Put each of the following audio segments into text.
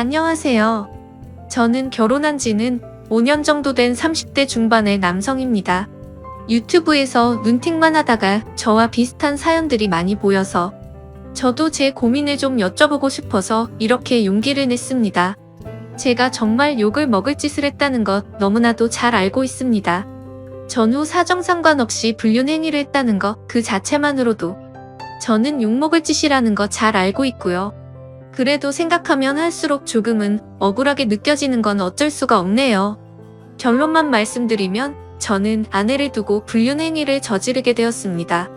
안녕하세요. 저는 결혼한 지는 5년 정도 된 30대 중반의 남성입니다. 유튜브에서 눈팅만 하다가 저와 비슷한 사연들이 많이 보여서 저도 제 고민을 좀 여쭤보고 싶어서 이렇게 용기를 냈습니다. 제가 정말 욕을 먹을 짓을 했다는 것 너무나도 잘 알고 있습니다. 전후 사정 상관없이 불륜 행위를 했다는 것 그 자체만으로도 저는 욕먹을 짓이라는 거 잘 알고 있고요. 그래도 생각하면 할수록 조금은 억울하게 느껴지는 건 어쩔 수가 없네요. 결론만 말씀드리면 저는 아내를 두고 불륜 행위를 저지르게 되었습니다.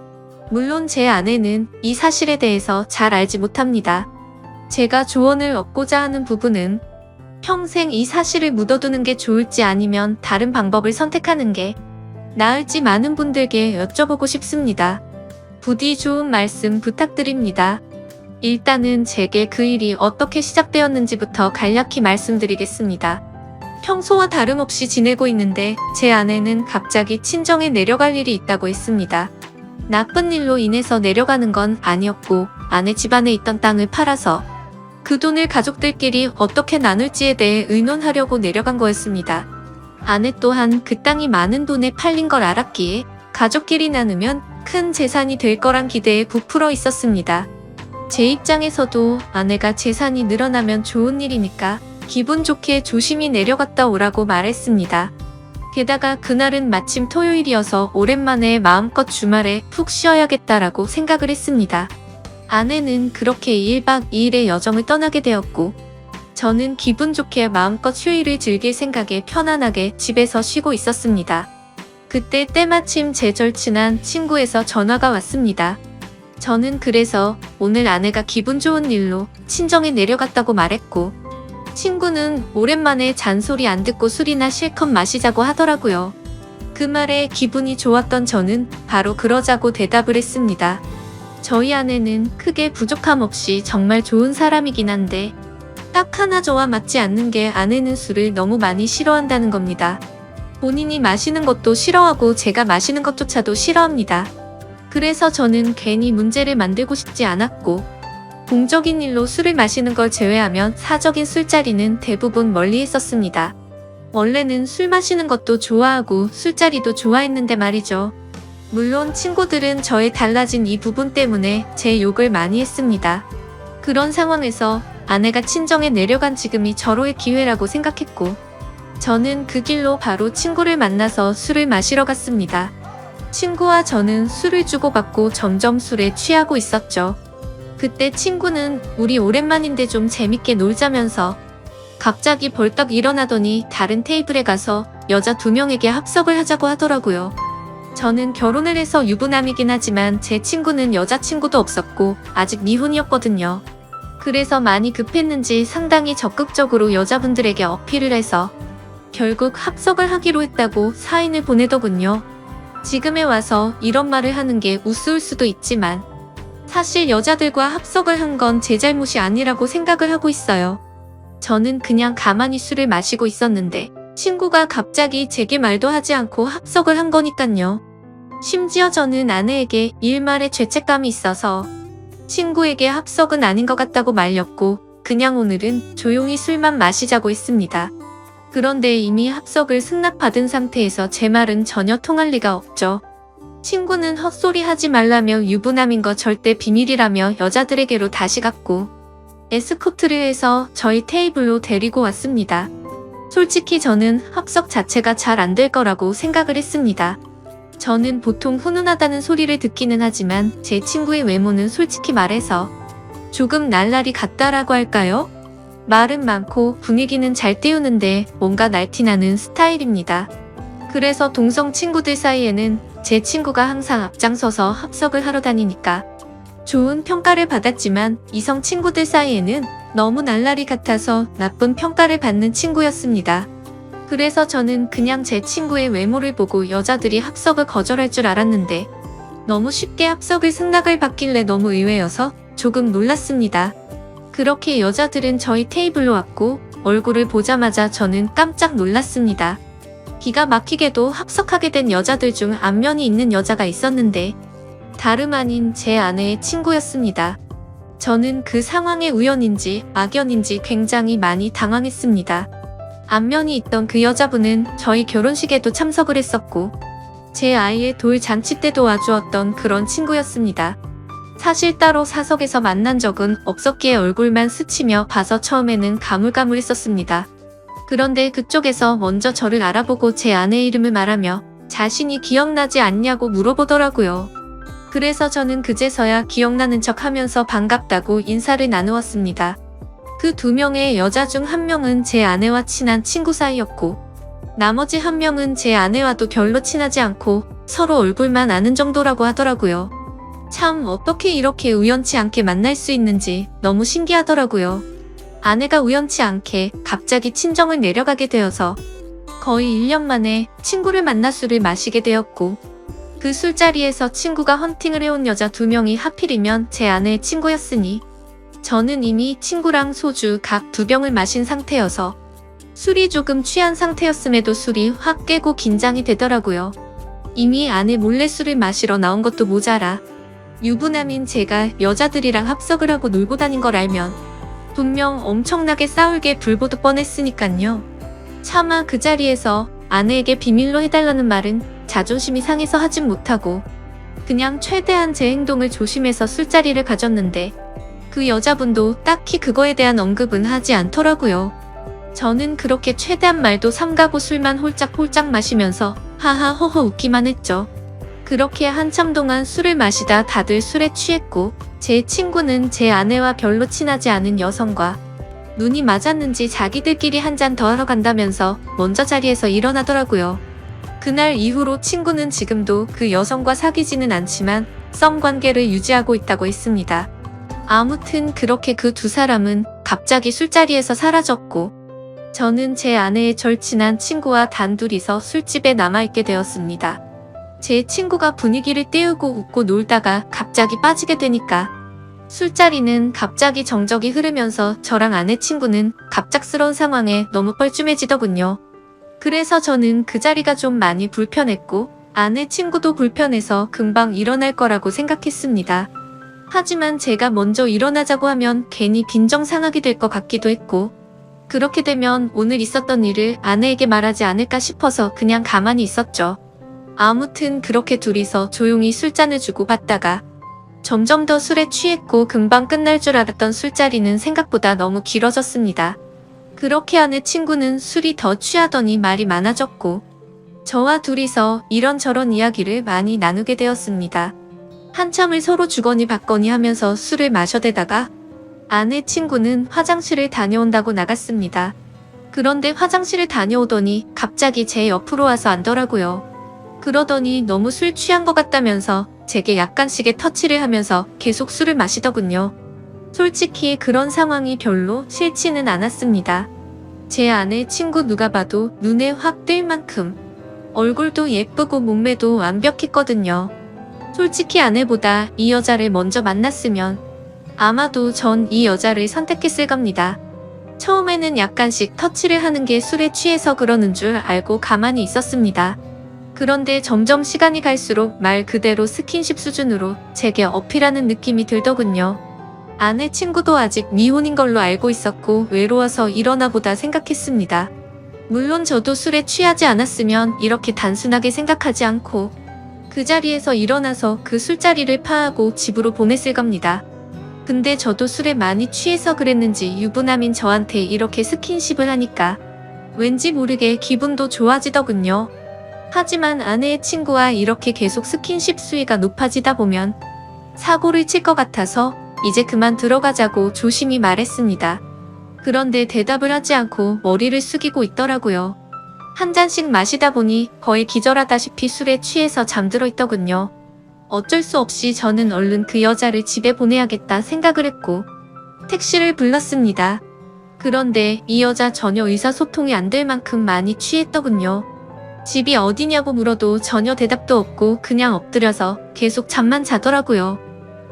물론 제 아내는 이 사실에 대해서 잘 알지 못합니다. 제가 조언을 얻고자 하는 부분은 평생 이 사실을 묻어두는 게 좋을지 아니면 다른 방법을 선택하는 게 나을지 많은 분들께 여쭤보고 싶습니다. 부디 좋은 말씀 부탁드립니다. 일단은 제게 그 일이 어떻게 시작되었는지부터 간략히 말씀드리겠습니다. 평소와 다름없이 지내고 있는데 제 아내는 갑자기 친정에 내려갈 일이 있다고 했습니다. 나쁜 일로 인해서 내려가는 건 아니었고 아내 집안에 있던 땅을 팔아서 그 돈을 가족들끼리 어떻게 나눌지에 대해 의논하려고 내려간 거였습니다. 아내 또한 그 땅이 많은 돈에 팔린 걸 알았기에 가족끼리 나누면 큰 재산이 될 거란 기대에 부풀어 있었습니다. 제 입장에서도 아내가 재산이 늘어나면 좋은 일이니까 기분 좋게 조심히 내려갔다 오라고 말했습니다. 게다가 그날은 마침 토요일이어서 오랜만에 마음껏 주말에 푹 쉬어야겠다라고 생각을 했습니다. 아내는 그렇게 1박 2일의 여정을 떠나게 되었고 저는 기분 좋게 마음껏 휴일을 즐길 생각에 편안하게 집에서 쉬고 있었습니다. 그때 때마침 제 절친한 친구에서 전화가 왔습니다. 저는 그래서 오늘 아내가 기분 좋은 일로 친정에 내려갔다고 말했고 친구는 오랜만에 잔소리 안 듣고 술이나 실컷 마시자고 하더라고요. 그 말에 기분이 좋았던 저는 바로 그러자고 대답을 했습니다. 저희 아내는 크게 부족함 없이 정말 좋은 사람이긴 한데 딱 하나 저와 맞지 않는 게 아내는 술을 너무 많이 싫어한다는 겁니다. 본인이 마시는 것도 싫어하고 제가 마시는 것조차도 싫어합니다. 그래서 저는 괜히 문제를 만들고 싶지 않았고 공적인 일로 술을 마시는 걸 제외하면 사적인 술자리는 대부분 멀리 했었습니다. 원래는 술 마시는 것도 좋아하고 술자리도 좋아했는데 말이죠. 물론 친구들은 저의 달라진 이 부분 때문에 제 욕을 많이 했습니다. 그런 상황에서 아내가 친정에 내려간 지금이 절호의 기회라고 생각했고 저는 그 길로 바로 친구를 만나서 술을 마시러 갔습니다. 친구와 저는 술을 주고받고 점점 술에 취하고 있었죠. 그때 친구는 우리 오랜만인데 좀 재밌게 놀자면서 갑자기 벌떡 일어나더니 다른 테이블에 가서 여자 2명에게 합석을 하자고 하더라고요. 저는 결혼을 해서 유부남이긴 하지만 제 친구는 여자친구도 없었고 아직 미혼이었거든요. 그래서 많이 급했는지 상당히 적극적으로 여자분들에게 어필을 해서 결국 합석을 하기로 했다고 사인을 보내더군요. 지금에 와서 이런 말을 하는 게 우스울 수도 있지만 사실 여자들과 합석을 한 건 제 잘못이 아니라고 생각을 하고 있어요. 저는 그냥 가만히 술을 마시고 있었는데 친구가 갑자기 제게 말도 하지 않고 합석을 한 거니깐요. 심지어 저는 아내에게 일말의 죄책감이 있어서 친구에게 합석은 아닌 것 같다고 말렸고 그냥 오늘은 조용히 술만 마시자고 했습니다. 그런데 이미 합석을 승낙받은 상태에서 제 말은 전혀 통할 리가 없죠. 친구는 헛소리 하지 말라며 유부남인 거 절대 비밀이라며 여자들에게로 다시 갔고 에스코트를 해서 저희 테이블로 데리고 왔습니다. 솔직히 저는 합석 자체가 잘 안 될 거라고 생각을 했습니다. 저는 보통 훈훈하다는 소리를 듣기는 하지만 제 친구의 외모는 솔직히 말해서 조금 날라리 같다라고 할까요? 말은 많고 분위기는 잘 띄우는데 뭔가 날티나는 스타일입니다. 그래서 동성 친구들 사이에는 제 친구가 항상 앞장서서 합석을 하러 다니니까 좋은 평가를 받았지만 이성 친구들 사이에는 너무 날라리 같아서 나쁜 평가를 받는 친구였습니다. 그래서 저는 그냥 제 친구의 외모를 보고 여자들이 합석을 거절할 줄 알았는데 너무 쉽게 합석을 승낙을 받길래 너무 의외여서 조금 놀랐습니다. 그렇게 여자들은 저희 테이블로 왔고 얼굴을 보자마자 저는 깜짝 놀랐습니다. 기가 막히게도 합석하게 된 여자들 중 안면이 있는 여자가 있었는데 다름 아닌 제 아내의 친구였습니다. 저는 그 상황의 우연인지 악연인지 굉장히 많이 당황했습니다. 안면이 있던 그 여자분은 저희 결혼식에도 참석을 했었고 제 아이의 돌 잔치 때도 와주었던 그런 친구였습니다. 사실 따로 사석에서 만난 적은 없었기에 얼굴만 스치며 봐서 처음에는 가물가물했었습니다. 그런데 그쪽에서 먼저 저를 알아보고 제 아내의 이름을 말하며 자신이 기억나지 않냐고 물어보더라고요. 그래서 저는 그제서야 기억나는 척 하면서 반갑다고 인사를 나누었습니다. 그 2명의 여자 중 1명은 제 아내와 친한 친구 사이였고 나머지 1명은 제 아내와도 별로 친하지 않고 서로 얼굴만 아는 정도라고 하더라고요. 참 어떻게 이렇게 우연치 않게 만날 수 있는지 너무 신기하더라고요. 아내가 우연치 않게 갑자기 친정을 내려가게 되어서 거의 1년 만에 친구를 만나 술을 마시게 되었고 그 술자리에서 친구가 헌팅을 해온 여자 2명이 하필이면 제 아내의 친구였으니 저는 이미 친구랑 소주 각 2병을 마신 상태여서 술이 조금 취한 상태였음에도 술이 확 깨고 긴장이 되더라고요. 이미 아내 몰래 술을 마시러 나온 것도 모자라 유부남인 제가 여자들이랑 합석을 하고 놀고 다닌 걸 알면 분명 엄청나게 싸울게 불보듯 뻔했으니깐요. 차마 그 자리에서 아내에게 비밀로 해달라는 말은 자존심이 상해서 하진 못하고 그냥 최대한 제 행동을 조심해서 술자리를 가졌는데 그 여자분도 딱히 그거에 대한 언급은 하지 않더라고요. 저는 그렇게 최대한 말도 삼가고 술만 홀짝홀짝 마시면서 하하 허허 웃기만 했죠. 그렇게 한참 동안 술을 마시다 다들 술에 취했고 제 친구는 제 아내와 별로 친하지 않은 여성과 눈이 맞았는지 자기들끼리 한 잔 더 하러 간다면서 먼저 자리에서 일어나더라고요. 그날 이후로 친구는 지금도 그 여성과 사귀지는 않지만 썸관계를 유지하고 있다고 했습니다. 아무튼 그렇게 그 2사람은 갑자기 술자리에서 사라졌고 저는 제 아내의 절친한 친구와 단둘이서 술집에 남아있게 되었습니다. 제 친구가 분위기를 띄우고 웃고 놀다가 갑자기 빠지게 되니까 술자리는 갑자기 정적이 흐르면서 저랑 아내 친구는 갑작스러운 상황에 너무 뻘쭘해지더군요. 그래서 저는 그 자리가 좀 많이 불편했고 아내 친구도 불편해서 금방 일어날 거라고 생각했습니다. 하지만 제가 먼저 일어나자고 하면 괜히 빈정상하게 될 것 같기도 했고 그렇게 되면 오늘 있었던 일을 아내에게 말하지 않을까 싶어서 그냥 가만히 있었죠. 아무튼 그렇게 둘이서 조용히 술잔을 주고받다가 점점 더 술에 취했고 금방 끝날 줄 알았던 술자리는 생각보다 너무 길어졌습니다. 그렇게 아내 친구는 술이 더 취하더니 말이 많아졌고 저와 둘이서 이런저런 이야기를 많이 나누게 되었습니다. 한참을 서로 주거니 받거니 하면서 술을 마셔대다가 아내 친구는 화장실을 다녀온다고 나갔습니다. 그런데 화장실을 다녀오더니 갑자기 제 옆으로 와서 앉더라고요. 그러더니 너무 술 취한 것 같다면서 제게 약간씩의 터치를 하면서 계속 술을 마시더군요. 솔직히 그런 상황이 별로 싫지는 않았습니다. 제 아내 친구 누가 봐도 눈에 확 띌 만큼 얼굴도 예쁘고 몸매도 완벽했거든요. 솔직히 아내보다 이 여자를 먼저 만났으면 아마도 전 이 여자를 선택했을 겁니다. 처음에는 약간씩 터치를 하는 게 술에 취해서 그러는 줄 알고 가만히 있었습니다. 그런데 점점 시간이 갈수록 말 그대로 스킨십 수준으로 제게 어필하는 느낌이 들더군요. 아내 친구도 아직 미혼인 걸로 알고 있었고 외로워서 이러나 보다 생각했습니다. 물론 저도 술에 취하지 않았으면 이렇게 단순하게 생각하지 않고 그 자리에서 일어나서 그 술자리를 파하고 집으로 보냈을 겁니다. 근데 저도 술에 많이 취해서 그랬는지 유부남인 저한테 이렇게 스킨십을 하니까 왠지 모르게 기분도 좋아지더군요. 하지만 아내의 친구와 이렇게 계속 스킨십 수위가 높아지다 보면 사고를 칠 것 같아서 이제 그만 들어가자고 조심히 말했습니다. 그런데 대답을 하지 않고 머리를 숙이고 있더라고요. 한 잔씩 마시다 보니 거의 기절하다시피 술에 취해서 잠들어 있더군요. 어쩔 수 없이 저는 얼른 그 여자를 집에 보내야겠다 생각을 했고 택시를 불렀습니다. 그런데 이 여자 전혀 의사소통이 안 될 만큼 많이 취했더군요. 집이 어디냐고 물어도 전혀 대답도 없고 그냥 엎드려서 계속 잠만 자더라고요.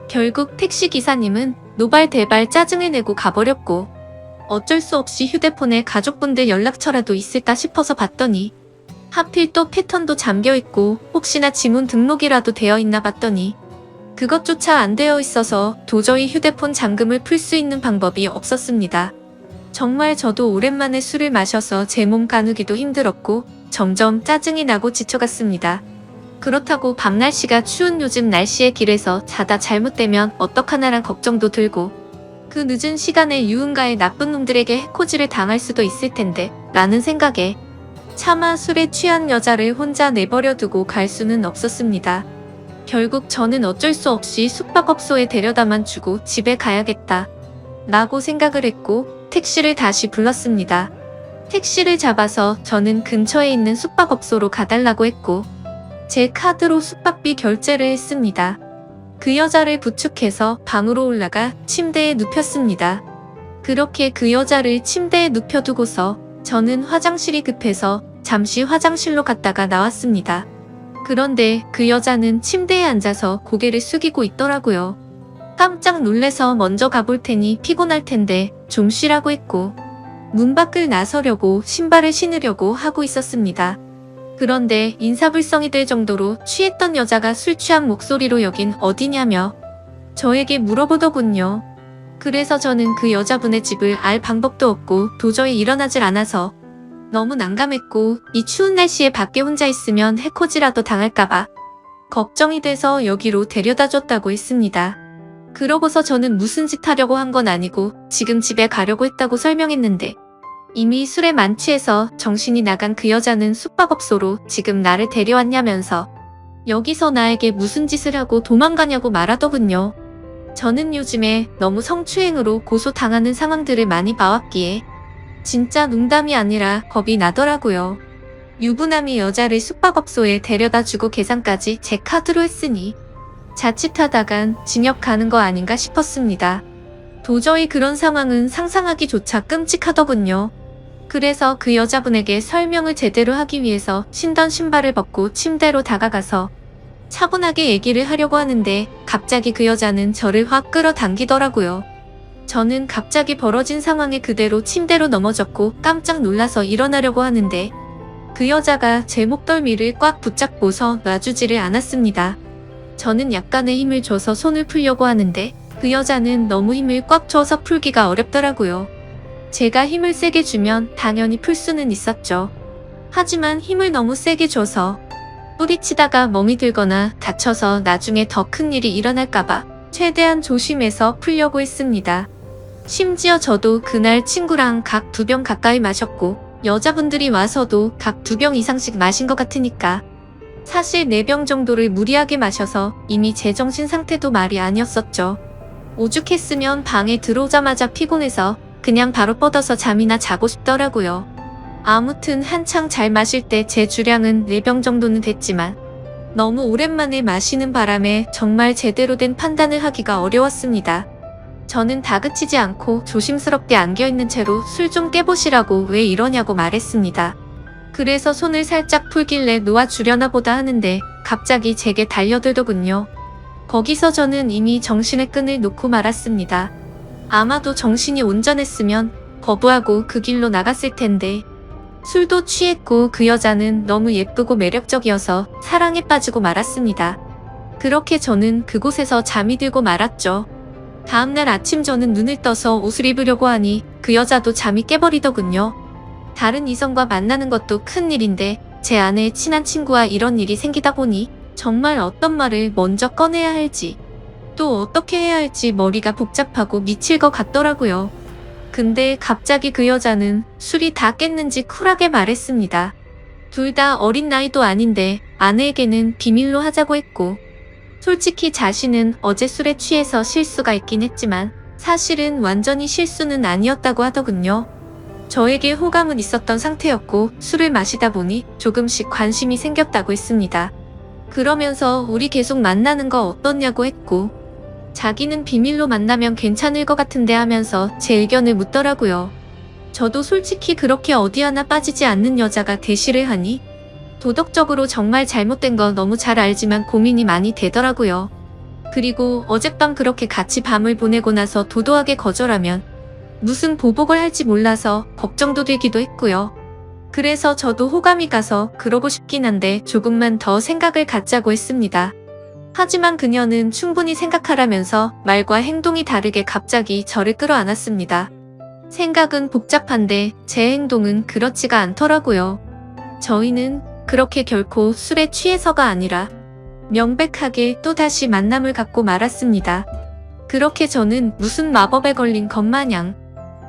결국 택시기사님은 노발대발 짜증을 내고 가버렸고 어쩔 수 없이 휴대폰에 가족분들 연락처라도 있을까 싶어서 봤더니 하필 또 패턴도 잠겨있고 혹시나 지문 등록이라도 되어 있나 봤더니 그것조차 안 되어 있어서 도저히 휴대폰 잠금을 풀 수 있는 방법이 없었습니다. 정말 저도 오랜만에 술을 마셔서 제 몸 가누기도 힘들었고 점점 짜증이 나고 지쳐갔습니다. 그렇다고 밤 날씨가 추운 요즘 날씨에 길에서 자다 잘못되면 어떡하나란 걱정도 들고 그 늦은 시간에 유흥가의 나쁜 놈들에게 해코지를 당할 수도 있을 텐데 라는 생각에 차마 술에 취한 여자를 혼자 내버려 두고 갈 수는 없었습니다. 결국 저는 어쩔 수 없이 숙박업소에 데려다만 주고 집에 가야겠다 라고 생각을 했고 택시를 다시 불렀습니다. 택시를 잡아서 저는 근처에 있는 숙박업소로 가달라고 했고 제 카드로 숙박비 결제를 했습니다. 그 여자를 부축해서 방으로 올라가 침대에 눕혔습니다. 그렇게 그 여자를 침대에 눕혀두고서 저는 화장실이 급해서 잠시 화장실로 갔다가 나왔습니다. 그런데 그 여자는 침대에 앉아서 고개를 숙이고 있더라고요. 깜짝 놀래서 먼저 가볼 테니 피곤할 텐데 좀 쉬라고 했고 문 밖을 나서려고 신발을 신으려고 하고 있었습니다. 그런데 인사불성이 될 정도로 취했던 여자가 술 취한 목소리로 여긴 어디냐며 저에게 물어보더군요. 그래서 저는 그 여자분의 집을 알 방법도 없고 도저히 일어나질 않아서 너무 난감했고 이 추운 날씨에 밖에 혼자 있으면 해코지라도 당할까봐 걱정이 돼서 여기로 데려다 줬다고 했습니다. 그러고서 저는 무슨 짓 하려고 한 건 아니고 지금 집에 가려고 했다고 설명했는데 이미 술에 만취해서 정신이 나간 그 여자는 숙박업소로 지금 나를 데려왔냐면서 여기서 나에게 무슨 짓을 하고 도망가냐고 말하더군요. 저는 요즘에 너무 성추행으로 고소당하는 상황들을 많이 봐왔기에 진짜 농담이 아니라 겁이 나더라고요. 유부남이 여자를 숙박업소에 데려다 주고 계산까지 제 카드로 했으니 자칫하다간 징역 가는 거 아닌가 싶었습니다. 도저히 그런 상황은 상상하기조차 끔찍하더군요. 그래서 그 여자분에게 설명을 제대로 하기 위해서 신던 신발을 벗고 침대로 다가가서 차분하게 얘기를 하려고 하는데 갑자기 그 여자는 저를 확 끌어당기더라고요. 저는 갑자기 벌어진 상황에 그대로 침대로 넘어졌고 깜짝 놀라서 일어나려고 하는데 그 여자가 제 목덜미를 꽉 붙잡고서 놔주지를 않았습니다. 저는 약간의 힘을 줘서 손을 풀려고 하는데 그 여자는 너무 힘을 꽉 줘서 풀기가 어렵더라고요. 제가 힘을 세게 주면 당연히 풀 수는 있었죠. 하지만 힘을 너무 세게 줘서 뿌리치다가 멍이 들거나 다쳐서 나중에 더 큰 일이 일어날까봐 최대한 조심해서 풀려고 했습니다. 심지어 저도 그날 친구랑 각 2병 가까이 마셨고 여자분들이 와서도 각 2병 이상씩 마신 것 같으니까 사실 4병 정도를 무리하게 마셔서 이미 제정신 상태도 말이 아니었었죠. 오죽했으면 방에 들어오자마자 피곤해서 그냥 바로 뻗어서 잠이나 자고 싶더라고요. 아무튼 한창 잘 마실 때 제 주량은 4병 정도는 됐지만 너무 오랜만에 마시는 바람에 정말 제대로 된 판단을 하기가 어려웠습니다. 저는 다그치지 않고 조심스럽게 안겨있는 채로 술 좀 깨보시라고 왜 이러냐고 말했습니다. 그래서 손을 살짝 풀길래 놓아주려나 보다 하는데 갑자기 제게 달려들더군요. 거기서 저는 이미 정신의 끈을 놓고 말았습니다. 아마도 정신이 온전했으면 거부하고 그 길로 나갔을 텐데 술도 취했고 그 여자는 너무 예쁘고 매력적이어서 사랑에 빠지고 말았습니다. 그렇게 저는 그곳에서 잠이 들고 말았죠. 다음날 아침 저는 눈을 떠서 옷을 입으려고 하니 그 여자도 잠이 깨버리더군요. 다른 이성과 만나는 것도 큰일인데 제 아내의 친한 친구와 이런 일이 생기다 보니 정말 어떤 말을 먼저 꺼내야 할지 또 어떻게 해야 할지 머리가 복잡하고 미칠 것 같더라고요. 근데 갑자기 그 여자는 술이 다 깼는지 쿨하게 말했습니다. 둘 다 어린 나이도 아닌데 아내에게는 비밀로 하자고 했고 솔직히 자신은 어제 술에 취해서 실수가 있긴 했지만 사실은 완전히 실수는 아니었다고 하더군요. 저에게 호감은 있었던 상태였고 술을 마시다 보니 조금씩 관심이 생겼다고 했습니다. 그러면서 우리 계속 만나는 거 어떻냐고 했고 자기는 비밀로 만나면 괜찮을 것 같은데 하면서 제 의견을 묻더라고요. 저도 솔직히 그렇게 어디 하나 빠지지 않는 여자가 대시를 하니 도덕적으로 정말 잘못된 거 너무 잘 알지만 고민이 많이 되더라고요. 그리고 어젯밤 그렇게 같이 밤을 보내고 나서 도도하게 거절하면 무슨 보복을 할지 몰라서 걱정도 되기도 했고요. 그래서 저도 호감이 가서 그러고 싶긴 한데 조금만 더 생각을 갖자고 했습니다. 하지만 그녀는 충분히 생각하라면서 말과 행동이 다르게 갑자기 저를 끌어안았습니다. 생각은 복잡한데 제 행동은 그렇지가 않더라고요. 저희는 그렇게 결코 술에 취해서가 아니라 명백하게 또다시 만남을 갖고 말았습니다. 그렇게 저는 무슨 마법에 걸린 것 마냥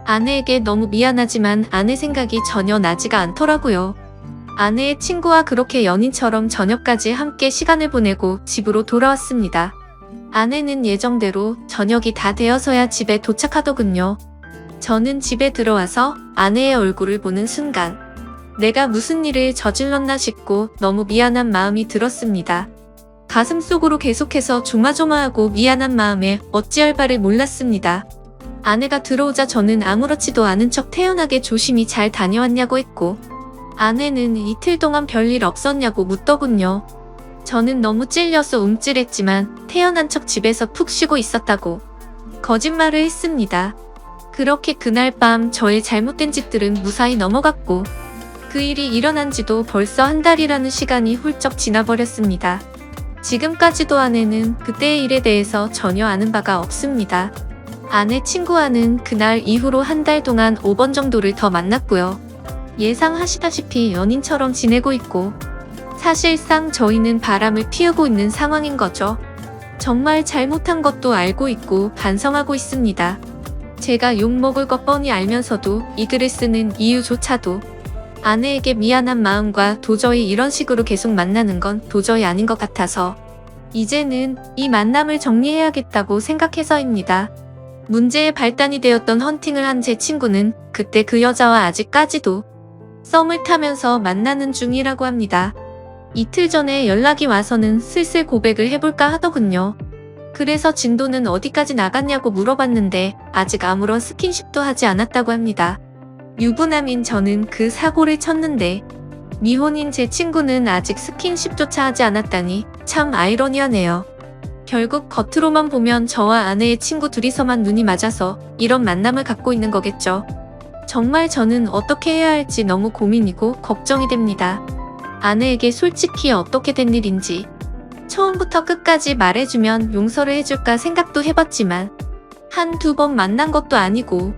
아내에게 너무 미안하지만 아내 생각이 전혀 나지가 않더라고요. 아내의 친구와 그렇게 연인처럼 저녁까지 함께 시간을 보내고 집으로 돌아왔습니다. 아내는 예정대로 저녁이 다 되어서야 집에 도착하더군요. 저는 집에 들어와서 아내의 얼굴을 보는 순간 내가 무슨 일을 저질렀나 싶고 너무 미안한 마음이 들었습니다. 가슴속으로 계속해서 조마조마하고 미안한 마음에 어찌할 바를 몰랐습니다. 아내가 들어오자 저는 아무렇지도 않은 척 태연하게 조심히 잘 다녀왔냐고 했고 아내는 이틀 동안 별일 없었냐고 묻더군요. 저는 너무 찔려서 움찔했지만 태연한 척 집에서 푹 쉬고 있었다고 거짓말을 했습니다. 그렇게 그날 밤 저의 잘못된 짓들은 무사히 넘어갔고 그 일이 일어난 지도 벌써 한 달이라는 시간이 훌쩍 지나버렸습니다. 지금까지도 아내는 그때의 일에 대해서 전혀 아는 바가 없습니다. 아내 친구와는 그날 이후로 한 달 동안 5번 정도를 더 만났고요. 예상하시다시피 연인처럼 지내고 있고 사실상 저희는 바람을 피우고 있는 상황인 거죠. 정말 잘못한 것도 알고 있고 반성하고 있습니다. 제가 욕먹을 것 뻔히 알면서도 이 글을 쓰는 이유조차도 아내에게 미안한 마음과 도저히 이런 식으로 계속 만나는 건 도저히 아닌 것 같아서 이제는 이 만남을 정리해야겠다고 생각해서입니다. 문제의 발단이 되었던 헌팅을 한 제 친구는 그때 그 여자와 아직까지도 썸을 타면서 만나는 중이라고 합니다. 이틀 전에 연락이 와서는 슬슬 고백을 해볼까 하더군요. 그래서 진도는 어디까지 나갔냐고 물어봤는데 아직 아무런 스킨십도 하지 않았다고 합니다. 유부남인 저는 그 사고를 쳤는데 미혼인 제 친구는 아직 스킨십조차 하지 않았다니 참 아이러니하네요. 결국 겉으로만 보면 저와 아내의 친구 둘이서만 눈이 맞아서 이런 만남을 갖고 있는 거겠죠. 정말 저는 어떻게 해야 할지 너무 고민이고 걱정이 됩니다. 아내에게 솔직히 어떻게 된 일인지 처음부터 끝까지 말해주면 용서를 해줄까 생각도 해봤지만 한두 번 만난 것도 아니고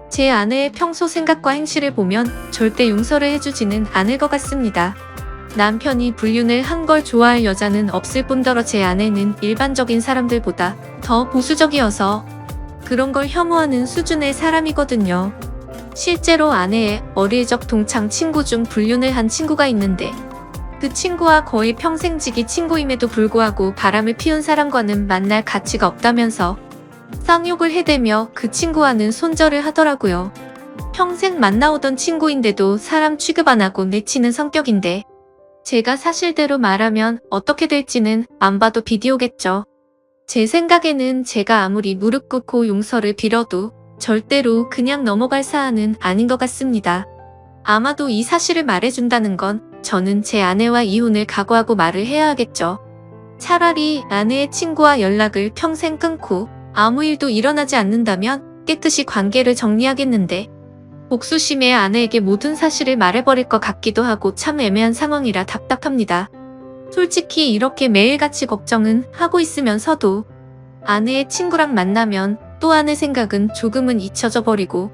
제 아내의 평소 생각과 행실을 보면 절대 용서를 해주지는 않을 것 같습니다. 남편이 불륜을 한 걸 좋아할 여자는 없을 뿐더러 제 아내는 일반적인 사람들보다 더 보수적이어서 그런 걸 혐오하는 수준의 사람이거든요. 실제로 아내의 어릴 적 동창 친구 중 불륜을 한 친구가 있는데 그 친구와 거의 평생지기 친구임에도 불구하고 바람을 피운 사람과는 만날 가치가 없다면서 쌍욕을 해대며 그 친구와는 손절을 하더라고요. 평생 만나오던 친구인데도 사람 취급 안 하고 내치는 성격인데 제가 사실대로 말하면 어떻게 될지는 안 봐도 비디오겠죠. 제 생각에는 제가 아무리 무릎 꿇고 용서를 빌어도 절대로 그냥 넘어갈 사안은 아닌 것 같습니다. 아마도 이 사실을 말해준다는 건 저는 제 아내와 이혼을 각오하고 말을 해야 하겠죠. 차라리 아내의 친구와 연락을 평생 끊고 아무 일도 일어나지 않는다면 깨끗이 관계를 정리하겠는데 복수심에 아내에게 모든 사실을 말해버릴 것 같기도 하고 참 애매한 상황이라 답답합니다. 솔직히 이렇게 매일같이 걱정은 하고 있으면서도 아내의 친구랑 만나면 또 아내 생각은 조금은 잊혀져 버리고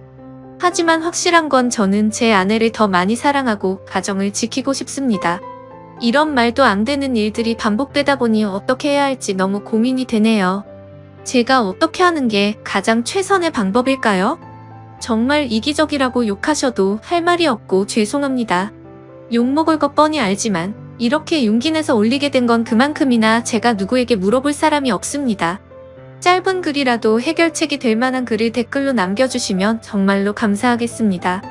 하지만 확실한 건 저는 제 아내를 더 많이 사랑하고 가정을 지키고 싶습니다. 이런 말도 안 되는 일들이 반복되다 보니 어떻게 해야 할지 너무 고민이 되네요. 제가 어떻게 하는 게 가장 최선의 방법일까요? 정말 이기적이라고 욕하셔도 할 말이 없고 죄송합니다. 욕먹을 것 뻔히 알지만 이렇게 용기 내서 올리게 된 건 그만큼이나 제가 누구에게 물어볼 사람이 없습니다. 짧은 글이라도 해결책이 될 만한 글을 댓글로 남겨주시면 정말로 감사하겠습니다.